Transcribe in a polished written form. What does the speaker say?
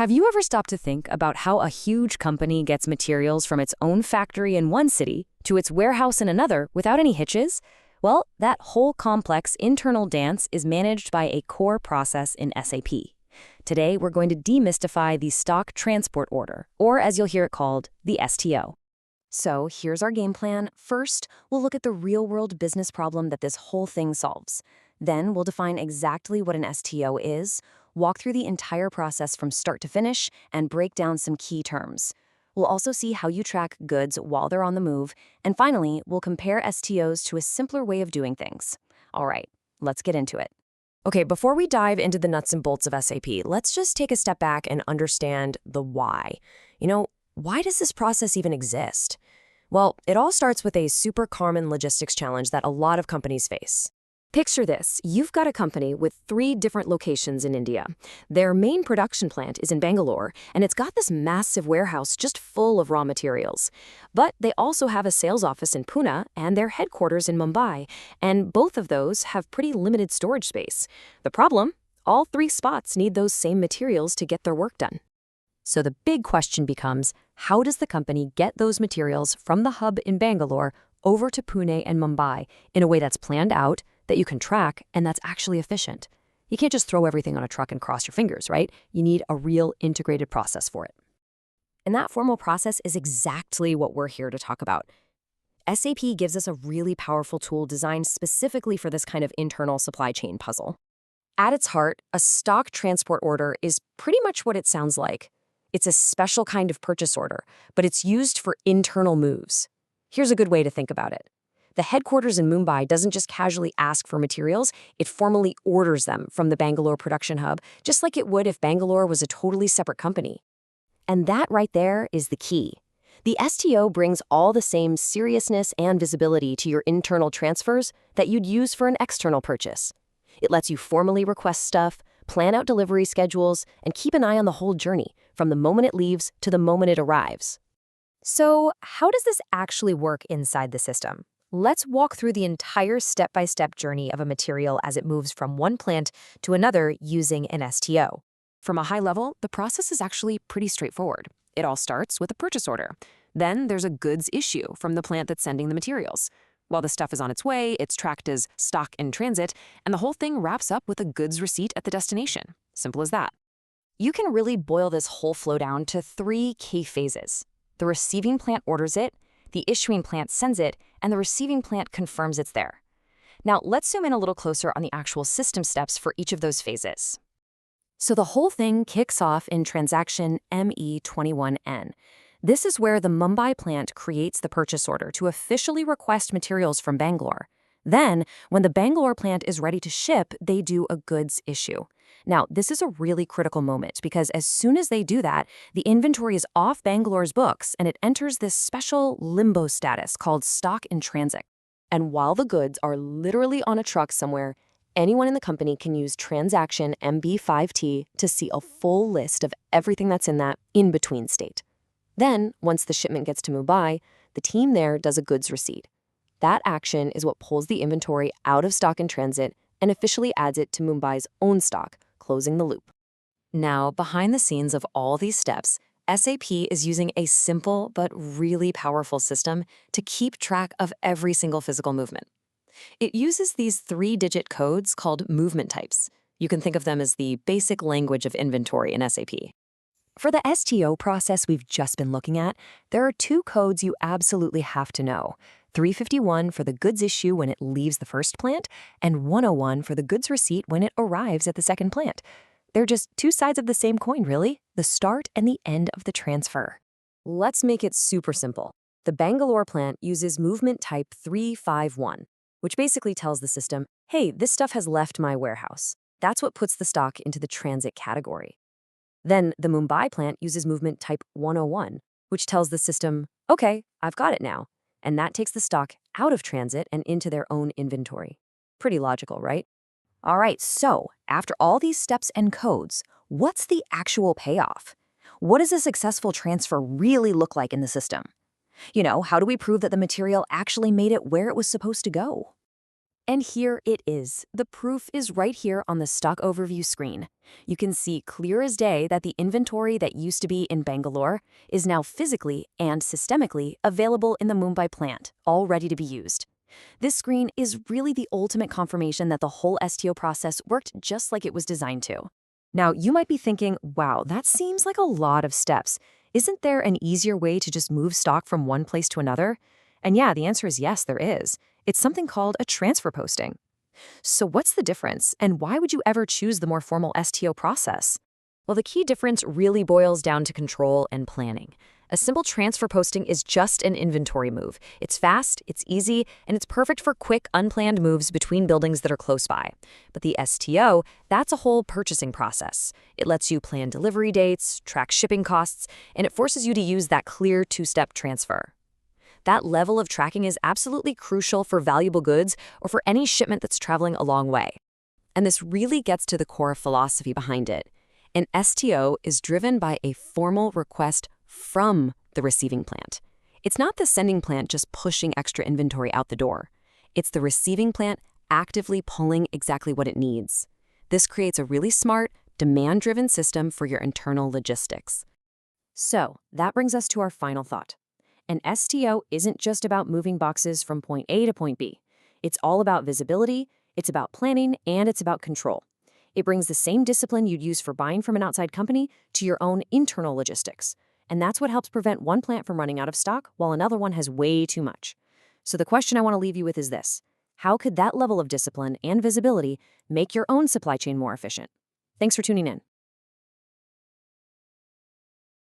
Have you ever stopped to think about how a huge company gets materials from its own factory in one city to its warehouse in another without any hitches? Well, that whole complex internal dance is managed by a core process in SAP. Today, we're going to demystify the stock transport order, or as you'll hear it called, the STO. So here's our game plan. First, we'll look at the real-world business problem that this whole thing solves. Then we'll define exactly what an STO is, walk through the entire process from start to finish, and break down some key terms. We'll also see how you track goods while they're on the move, and finally, we'll compare STOs to a simpler way of doing things. All right, let's get into it. Okay, before we dive into the nuts and bolts of SAP, let's just take a step back and understand the why. Why does this process even exist? Well, it all starts with a super common logistics challenge that a lot of companies face. Picture this. You've got a company with 3 different locations in India. Their main production plant is in Bangalore, and it's got this massive warehouse just full of raw materials. But they also have a sales office in Pune and their headquarters in Mumbai, and both of those have pretty limited storage space. The problem? All 3 spots need those same materials to get their work done. So the big question becomes, how does the company get those materials from the hub in Bangalore over to Pune and Mumbai in a way that's planned out, that you can track, and that's actually efficient? You can't just throw everything on a truck and cross your fingers, right? You need a real integrated process for it. And that formal process is exactly what we're here to talk about. SAP gives us a really powerful tool designed specifically for this kind of internal supply chain puzzle. At its heart, a stock transport order is pretty much what it sounds like. It's a special kind of purchase order, but it's used for internal moves. Here's a good way to think about it. The headquarters in Mumbai doesn't just casually ask for materials, it formally orders them from the Bangalore production hub, just like it would if Bangalore was a totally separate company. And that right there is the key. The STO brings all the same seriousness and visibility to your internal transfers that you'd use for an external purchase. It lets you formally request stuff, plan out delivery schedules, and keep an eye on the whole journey, from the moment it leaves to the moment it arrives. So, how does this actually work inside the system? Let's walk through the entire step-by-step journey of a material as it moves from one plant to another using an STO. From a high level, the process is actually pretty straightforward. It all starts with a purchase order. Then there's a goods issue from the plant that's sending the materials. While the stuff is on its way, it's tracked as stock in transit, and the whole thing wraps up with a goods receipt at the destination. Simple as that. You can really boil this whole flow down to 3 key phases. The receiving plant orders it, the issuing plant sends it, and the receiving plant confirms it's there. Now, let's zoom in a little closer on the actual system steps for each of those phases. So the whole thing kicks off in transaction ME21N. This is where the Mumbai plant creates the purchase order to officially request materials from Bangalore. Then, when the Bangalore plant is ready to ship, they do a goods issue. Now, this is a really critical moment because as soon as they do that, the inventory is off Bangalore's books and it enters this special limbo status called stock in transit. And while the goods are literally on a truck somewhere, anyone in the company can use transaction MB5T to see a full list of everything that's in that in-between state. Then, once the shipment gets to Mumbai, the team there does a goods receipt. That action is what pulls the inventory out of stock in transit and officially adds it to Mumbai's own stock, closing the loop. Now, behind the scenes of all these steps, SAP is using a simple but really powerful system to keep track of every single physical movement. It uses these 3-digit codes called movement types. You can think of them as the basic language of inventory in SAP. For the STO process we've just been looking at, there are 2 codes you absolutely have to know. 351 for the goods issue when it leaves the first plant, and 101 for the goods receipt when it arrives at the second plant. They're just 2 sides of the same coin, really, the start and the end of the transfer. Let's make it super simple. The Bangalore plant uses movement type 351, which basically tells the system, hey, this stuff has left my warehouse. That's what puts the stock into the transit category. Then the Mumbai plant uses movement type 101, which tells the system, okay, I've got it now. And that takes the stock out of transit and into their own inventory. Pretty logical, right? All right, so after all these steps and codes, what's the actual payoff? What does a successful transfer really look like in the system? How do we prove that the material actually made it where it was supposed to go? And here it is. The proof is right here on the stock overview screen. You can see clear as day that the inventory that used to be in Bangalore is now physically and systemically available in the Mumbai plant, all ready to be used. This screen is really the ultimate confirmation that the whole STO process worked just like it was designed to. Now, you might be thinking, wow, that seems like a lot of steps. Isn't there an easier way to just move stock from one place to another? And yeah, the answer is yes, there is. It's something called a transfer posting. So what's the difference, and why would you ever choose the more formal STO process? Well, the key difference really boils down to control and planning. A simple transfer posting is just an inventory move. It's fast, it's easy, and it's perfect for quick, unplanned moves between buildings that are close by. But the STO, that's a whole purchasing process. It lets you plan delivery dates, track shipping costs, and it forces you to use that clear two-step transfer. That level of tracking is absolutely crucial for valuable goods or for any shipment that's traveling a long way. And this really gets to the core philosophy behind it. An STO is driven by a formal request from the receiving plant. It's not the sending plant just pushing extra inventory out the door. It's the receiving plant actively pulling exactly what it needs. This creates a really smart, demand-driven system for your internal logistics. So that brings us to our final thought. An STO isn't just about moving boxes from point A to point B. It's all about visibility, it's about planning, and it's about control. It brings the same discipline you'd use for buying from an outside company to your own internal logistics. And that's what helps prevent one plant from running out of stock while another one has way too much. So the question I want to leave you with is this: how could that level of discipline and visibility make your own supply chain more efficient? Thanks for tuning in.